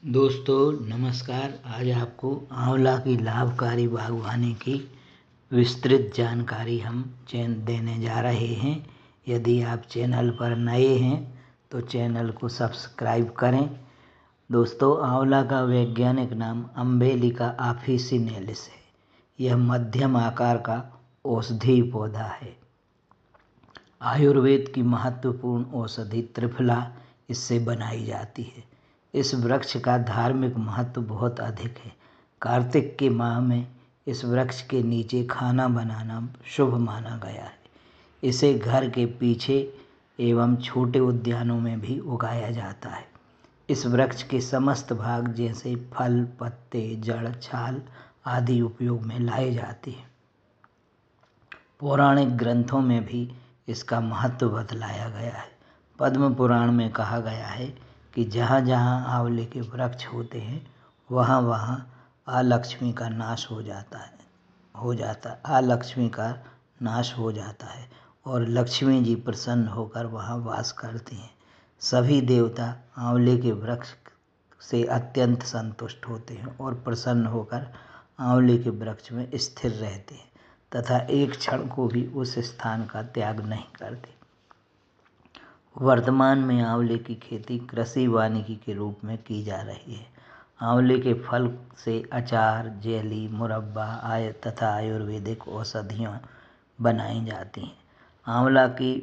दोस्तों नमस्कार। आज आपको आंवला की लाभकारी बागवानी की विस्तृत जानकारी हम देने जा रहे हैं। यदि आप चैनल पर नए हैं तो चैनल को सब्सक्राइब करें। दोस्तों, आंवला का वैज्ञानिक नाम अम्बेलिका ऑफिसिनेलिस है। यह मध्यम आकार का औषधीय पौधा है। आयुर्वेद की महत्वपूर्ण औषधि त्रिफला इससे बनाई जाती है। इस वृक्ष का धार्मिक महत्व बहुत अधिक है। कार्तिक के माह में इस वृक्ष के नीचे खाना बनाना शुभ माना गया है। इसे घर के पीछे एवं छोटे उद्यानों में भी उगाया जाता है। इस वृक्ष के समस्त भाग जैसे फल, पत्ते, जड़, छाल आदि उपयोग में लाए जाते हैं। पौराणिक ग्रंथों में भी इसका महत्व बतलाया गया है। पद्म पुराण में कहा गया है कि जहाँ जहाँ आंवले के वृक्ष होते हैं वहाँ वहाँ अलक्ष्मी का नाश हो जाता है अलक्ष्मी का नाश हो जाता है और लक्ष्मी जी प्रसन्न होकर वहाँ वास करती हैं। सभी देवता आंवले के वृक्ष से अत्यंत संतुष्ट होते हैं और प्रसन्न होकर आंवले के वृक्ष में स्थिर रहते हैं तथा एक क्षण को भी उस स्थान का त्याग नहीं करते। वर्तमान में आंवले की खेती कृषि वानिकी के रूप में की जा रही है। आंवले के फल से अचार, जेली, मुरब्बा तथा आयुर्वेदिक औषधियाँ बनाई जाती हैं। आंवला की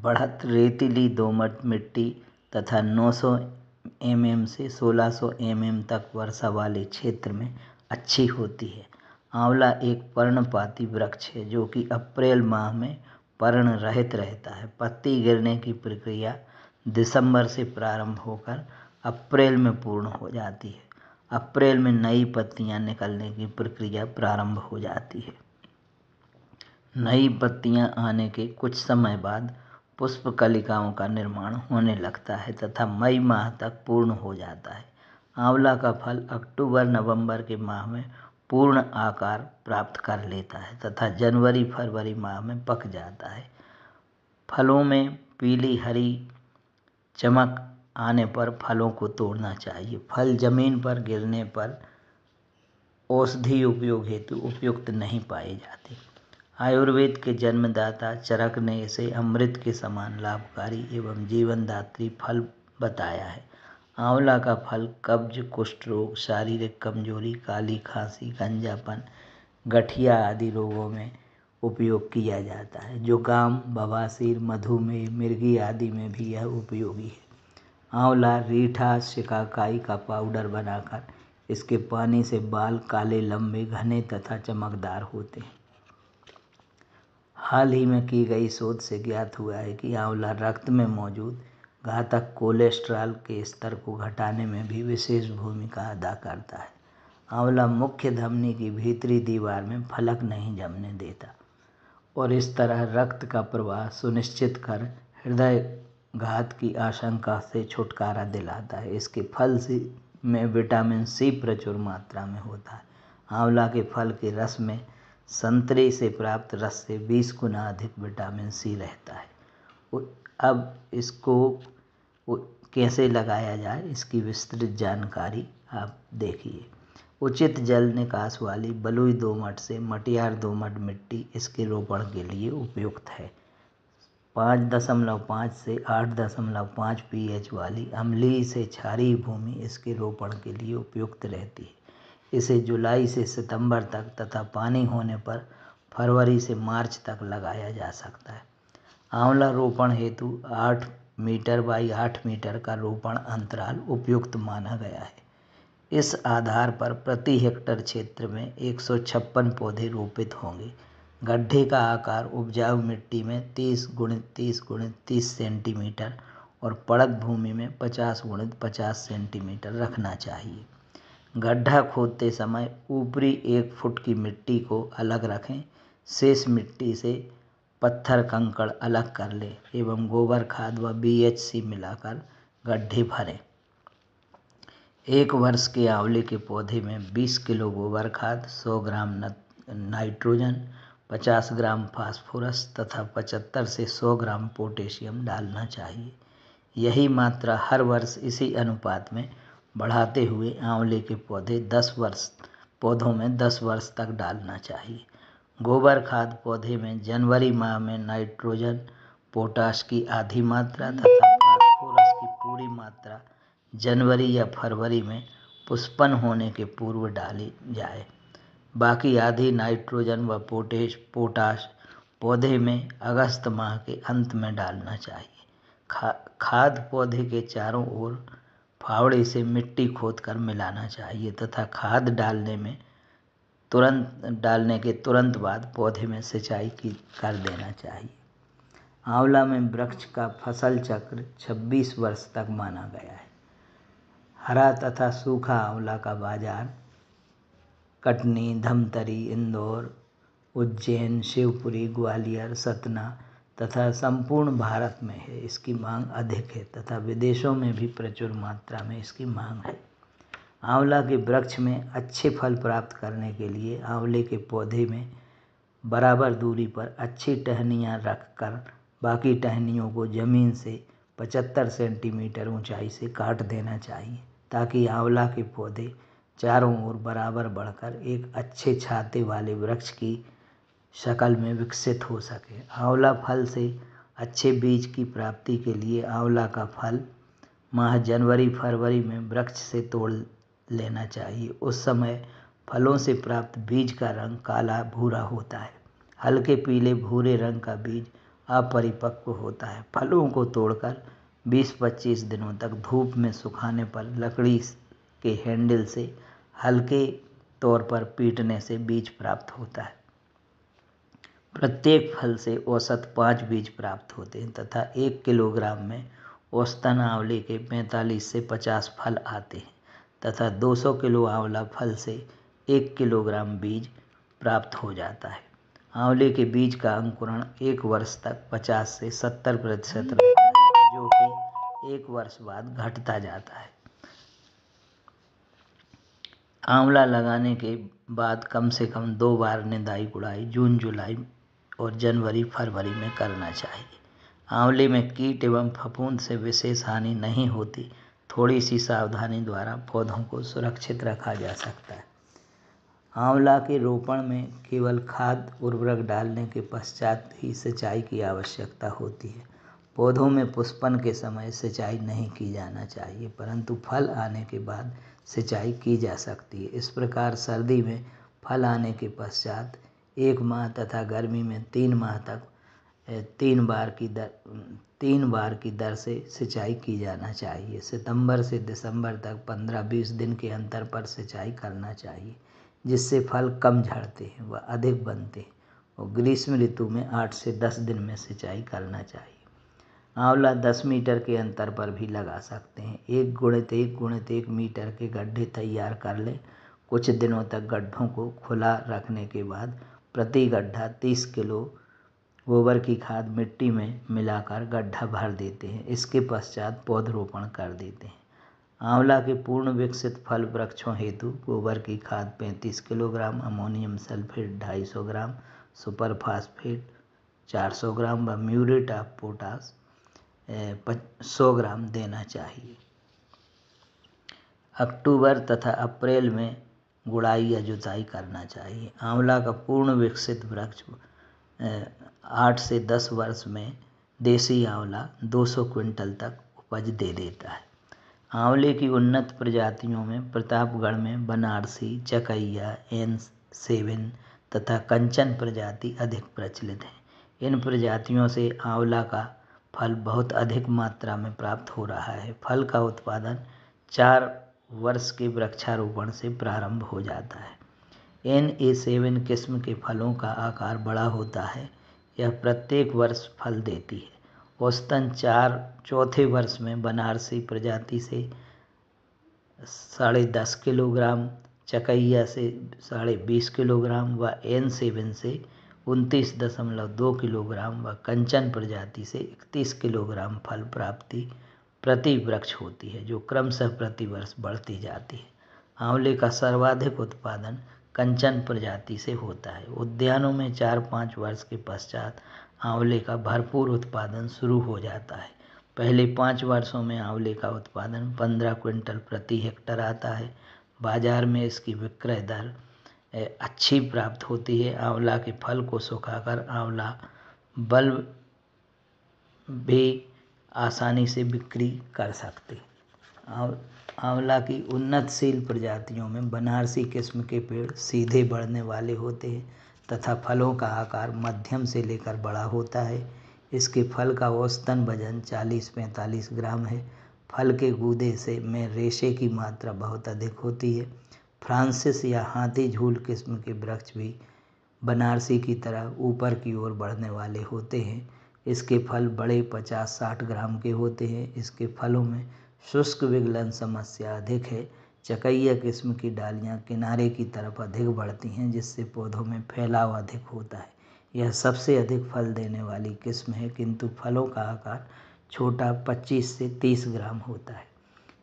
बढ़त रेतीली दोमट मिट्टी तथा 900 mm से 1600 mm तक वर्षा वाले क्षेत्र में अच्छी होती है। आंवला एक पर्णपाती वृक्ष है जो कि अप्रैल माह में पर्ण रहित रहता है। पत्ती गिरने की प्रक्रिया दिसंबर से प्रारंभ होकर अप्रैल में पूर्ण हो जाती है। अप्रैल में नई पत्तियां निकलने की प्रक्रिया प्रारंभ हो जाती है। नई पत्तियां आने के कुछ समय बाद पुष्प कलिकाओं का निर्माण होने लगता है तथा मई माह तक पूर्ण हो जाता है। आंवला का फल अक्टूबर नवंबर के माह में पूर्ण आकार प्राप्त कर लेता है तथा जनवरी फरवरी माह में पक जाता है। फलों में पीली हरी चमक आने पर फलों को तोड़ना चाहिए। फल जमीन पर गिरने पर औषधि उपयोग हेतु उपयुक्त नहीं पाए जाते। आयुर्वेद के जन्मदाता चरक ने इसे अमृत के समान लाभकारी एवं जीवनदात्री फल बताया है। आंवला का फल कब्ज, कुष्ठ रोग, शारीरिक कमजोरी, काली खांसी, गंजापन, गठिया आदि रोगों में उपयोग किया जाता है। जुकाम, बवासीर, मधुमेह, मिर्गी आदि में भी यह उपयोगी है। आंवला रीठा शिकाकाई का पाउडर बनाकर इसके पानी से बाल काले, लंबे, घने तथा चमकदार होते हैं। हाल ही में की गई शोध से ज्ञात हुआ है कि आंवला रक्त में मौजूद घातक कोलेस्ट्रॉल के स्तर को घटाने में भी विशेष भूमिका अदा करता है। आंवला मुख्य धमनी की भीतरी दीवार में फलक नहीं जमने देता और इस तरह रक्त का प्रवाह सुनिश्चित कर हृदय घात की आशंका से छुटकारा दिलाता है। इसके फल में विटामिन सी प्रचुर मात्रा में होता है। आंवला के फल के रस में संतरे से प्राप्त रस से 20 गुना अधिक विटामिन सी रहता है। अब इसको कैसे लगाया जाए इसकी विस्तृत जानकारी आप देखिए। उचित जल निकास वाली बलुई दोमट से मटियार दोमट मिट्टी इसके रोपण के लिए उपयुक्त है। 5.5 से 8.5 pH वाली अम्लीय से क्षारीय भूमि इसके रोपण के लिए उपयुक्त रहती है। इसे जुलाई से सितंबर तक तथा पानी होने पर फरवरी से मार्च तक लगाया जा सकता है। आंवला रोपण हेतु 8 मीटर बाई 8 मीटर का रोपण अंतराल उपयुक्त माना गया है। इस आधार पर प्रति हेक्टेयर क्षेत्र में 156 पौधे रोपित होंगे। गड्ढे का आकार उपजाऊ मिट्टी में 30 × 30 × 30 सेंटीमीटर और पड़क भूमि में 50 × 50 सेंटीमीटर रखना चाहिए। गड्ढा खोदते समय ऊपरी 1 फुट की मिट्टी को अलग रखें। शेष मिट्टी से पत्थर कंकड़ अलग कर लें एवं गोबर खाद व BHC मिलाकर गड्ढे भरें। 1 वर्ष के आंवले के पौधे में 20 किलो गोबर खाद, 100 ग्राम नाइट्रोजन, 50 ग्राम फास्फोरस तथा 75 से 100 ग्राम पोटेशियम डालना चाहिए। यही मात्रा हर वर्ष इसी अनुपात में बढ़ाते हुए आंवले के पौधों में 10 वर्ष तक डालना चाहिए। गोबर खाद पौधे में जनवरी माह में नाइट्रोजन, पोटाश की आधी मात्रा तथा फास्फोरस की पूरी मात्रा जनवरी या फरवरी में पुष्पन होने के पूर्व डाली जाए। बाकी आधी नाइट्रोजन व पोटाश पौधे में अगस्त माह के अंत में डालना चाहिए। खाद पौधे के चारों ओर फावड़े से मिट्टी खोदकर मिलाना चाहिए तथा खाद डालने के तुरंत बाद पौधे में सिंचाई कर देना चाहिए। आंवला में वृक्ष का फसल चक्र 26 वर्ष तक माना गया है। हरा तथा सूखा आंवला का बाजार कटनी, धमतरी, इंदौर, उज्जैन, शिवपुरी, ग्वालियर, सतना तथा संपूर्ण भारत में है। इसकी मांग अधिक है तथा विदेशों में भी प्रचुर मात्रा में इसकी मांग है। आंवला के वृक्ष में अच्छे फल प्राप्त करने के लिए आंवले के पौधे में बराबर दूरी पर अच्छी टहनियाँ रखकर बाकी टहनियों को जमीन से 75 सेंटीमीटर ऊंचाई से काट देना चाहिए ताकि आंवला के पौधे चारों ओर बराबर बढ़कर एक अच्छे छाते वाले वृक्ष की शक्ल में विकसित हो सके। आंवला फल से अच्छे बीज की प्राप्ति के लिए आंवला का फल माह जनवरी फरवरी में वृक्ष से तोड़ लेना चाहिए। उस समय फलों से प्राप्त बीज का रंग काला भूरा होता है। हल्के पीले भूरे रंग का बीज अपरिपक्व होता है। फलों को तोड़कर 20-25 दिनों तक धूप में सुखाने पर लकड़ी के हैंडल से हल्के तौर पर पीटने से बीज प्राप्त होता है। प्रत्येक फल से औसत 5 बीज प्राप्त होते हैं तथा 1 किलोग्राम में औसतन आंवले के 45 से 50 फल आते हैं तथा 200 किलो आंवला फल से 1 किलोग्राम बीज प्राप्त हो जाता है। आंवले के बीज का अंकुरण 1 वर्ष तक 50 से 70% रहता है, जो कि 1 वर्ष बाद घटता जाता है। आंवला लगाने के बाद कम से कम 2 बार निदाई गुड़ाई जून जुलाई और जनवरी फरवरी में करना चाहिए। आंवले में कीट एवं फफूंद से विशेष हानि नहीं होती। थोड़ी सी सावधानी द्वारा पौधों को सुरक्षित रखा जा सकता है। आंवला के रोपण में केवल खाद उर्वरक डालने के पश्चात ही सिंचाई की आवश्यकता होती है। पौधों में पुष्पन के समय सिंचाई नहीं की जाना चाहिए, परंतु फल आने के बाद सिंचाई की जा सकती है। इस प्रकार सर्दी में फल आने के पश्चात 1 माह तथा गर्मी में 3 माह तक 3 बार की दर से सिंचाई की जाना चाहिए। सितंबर से दिसंबर तक 15-20 दिन के अंतर पर सिंचाई करना चाहिए, जिससे फल कम झड़ते हैं व अधिक बनते हैं। और ग्रीष्म ऋतु में 8 से 10 दिन में सिंचाई करना चाहिए। आंवला 10 मीटर के अंतर पर भी लगा सकते हैं। 1x1x1 मीटर के गड्ढे तैयार कर लें। कुछ दिनों तक गड्ढों को खुला रखने के बाद प्रति गड्ढा 30 किलो गोबर की खाद मिट्टी में मिलाकर गड्ढा भर देते हैं। इसके पश्चात पौधरोपण कर देते हैं। आंवला के पूर्ण विकसित फल वृक्षों हेतु गोबर की खाद 35 किलोग्राम, अमोनियम सल्फेट 250 ग्राम, सुपर फास्फेट 400 ग्राम व म्यूरेट ऑफ पोटाश 100 ग्राम देना चाहिए। अक्टूबर तथा अप्रैल में गुड़ाई या जुताई करना चाहिए। आंवला का पूर्ण विकसित वृक्ष 8 से 10 वर्ष में देसी आंवला 200 क्विंटल तक उपज दे देता है। आंवले की उन्नत प्रजातियों में प्रतापगढ़ में बनारसी, चकैया, N7 तथा कंचन प्रजाति अधिक प्रचलित है। इन प्रजातियों से आंवला का फल बहुत अधिक मात्रा में प्राप्त हो रहा है। फल का उत्पादन 4 वर्ष के वृक्षारोपण से प्रारंभ हो जाता है। NA7 किस्म के फलों का आकार बड़ा होता है। यह प्रत्येक वर्ष फल देती है। औसतन चौथे वर्ष में बनारसी प्रजाति से 10.5 किलोग्राम, चकैया से 20.5 किलोग्राम व N7 से 29.2 किलोग्राम व कंचन प्रजाति से 31 किलोग्राम फल प्राप्ति प्रति वृक्ष होती है, जो क्रमशः प्रति वर्ष बढ़ती जाती है। आंवले का सर्वाधिक उत्पादन कंचन प्रजाति से होता है। उद्यानों में 4-5 वर्ष के पश्चात आंवले का भरपूर उत्पादन शुरू हो जाता है। पहले 5 वर्षों में आंवले का उत्पादन 15 क्विंटल प्रति हेक्टेयर आता है। बाजार में इसकी विक्रय दर अच्छी प्राप्त होती है। आंवला के फल को सुखाकर आंवला बल्ब भी आसानी से बिक्री कर सकते हैं। आंवला की उन्नतशील प्रजातियों में बनारसी किस्म के पेड़ सीधे बढ़ने वाले होते हैं तथा फलों का आकार मध्यम से लेकर बड़ा होता है। इसके फल का औसतन वजन 40-45 ग्राम है। फल के गूदे में रेशे की मात्रा बहुत अधिक होती है। फ्रांसिस या हाथी झूल किस्म के वृक्ष भी बनारसी की तरह ऊपर की ओर बढ़ने वाले होते हैं। इसके फल बड़े 50-60 ग्राम के होते हैं। इसके फलों में शुष्क विगलन समस्या अधिक है। चकैया किस्म की डालियां किनारे की तरफ अधिक बढ़ती हैं जिससे पौधों में फैलाव अधिक होता है। यह सबसे अधिक फल देने वाली किस्म है किंतु फलों का आकार छोटा 25 से 30 ग्राम होता है।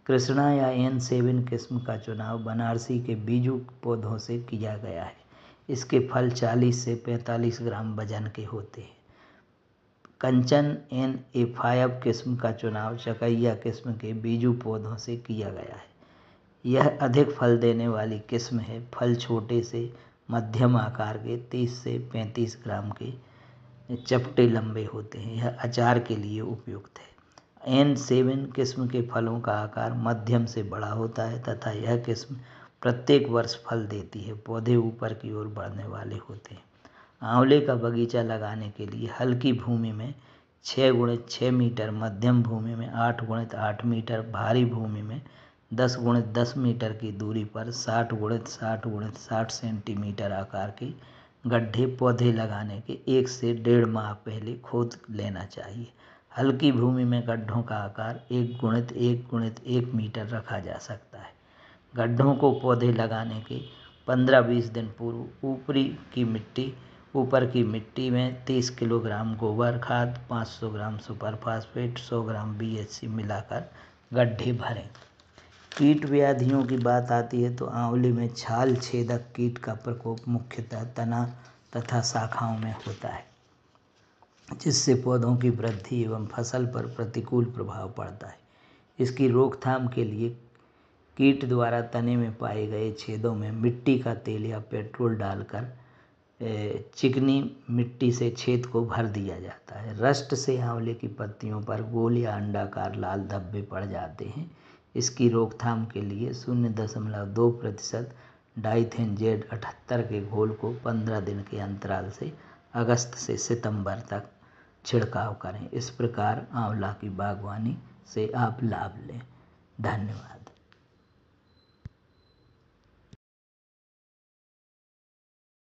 कृष्णा या N7 किस्म का चुनाव बनारसी के बीजू पौधों से किया गया है। इसके फल 40 से 45 ग्राम वजन के होते हैं। कंचन NA5 किस्म का चुनाव चकैया किस्म के बीजू पौधों से किया गया है। यह अधिक फल देने वाली किस्म है। फल छोटे से मध्यम आकार के 30 से 35 ग्राम के चपटे लंबे होते हैं। यह अचार के लिए उपयुक्त है। N7 किस्म के फलों का आकार मध्यम से बड़ा होता है तथा यह किस्म प्रत्येक वर्ष फल देती है। पौधे ऊपर की ओर बढ़ने वाले होते हैं। आंवले का बगीचा लगाने के लिए हल्की भूमि में 6x6 मीटर, मध्यम भूमि में 8x8 मीटर, भारी भूमि में 10x10 मीटर की दूरी पर 60x60x60 सेंटीमीटर आकार के गड्ढे पौधे लगाने के 1 से 1.5 माह पहले खोद लेना चाहिए। हल्की भूमि में गड्ढों का आकार 1x1x1 मीटर रखा जा सकता है। गड्ढों को पौधे लगाने के 15-20 दिन पूर्व ऊपर की मिट्टी में 30 किलोग्राम गोबर खाद, 500 ग्राम सुपर फास्फेट, 100 ग्राम BHC मिलाकर गड्ढे भरें। कीट व्याधियों की बात आती है तो आंवले में छाल छेदक कीट का प्रकोप मुख्यतः तना तथा शाखाओं में होता है जिससे पौधों की वृद्धि एवं फसल पर प्रतिकूल प्रभाव पड़ता है। इसकी रोकथाम के लिए कीट द्वारा तने में पाए गए छेदों में मिट्टी का तेल या पेट्रोल डालकर चिकनी मिट्टी से छेद को भर दिया जाता है। रस्ट से आंवले की पत्तियों पर गोल या अंडाकार लाल धब्बे पड़ जाते हैं। इसकी रोकथाम के लिए 0.2% डाइथेनजेड 78 के घोल को 15 दिन के अंतराल से अगस्त से सितंबर तक छिड़काव करें। इस प्रकार आंवला की बागवानी से आप लाभ लें। धन्यवाद।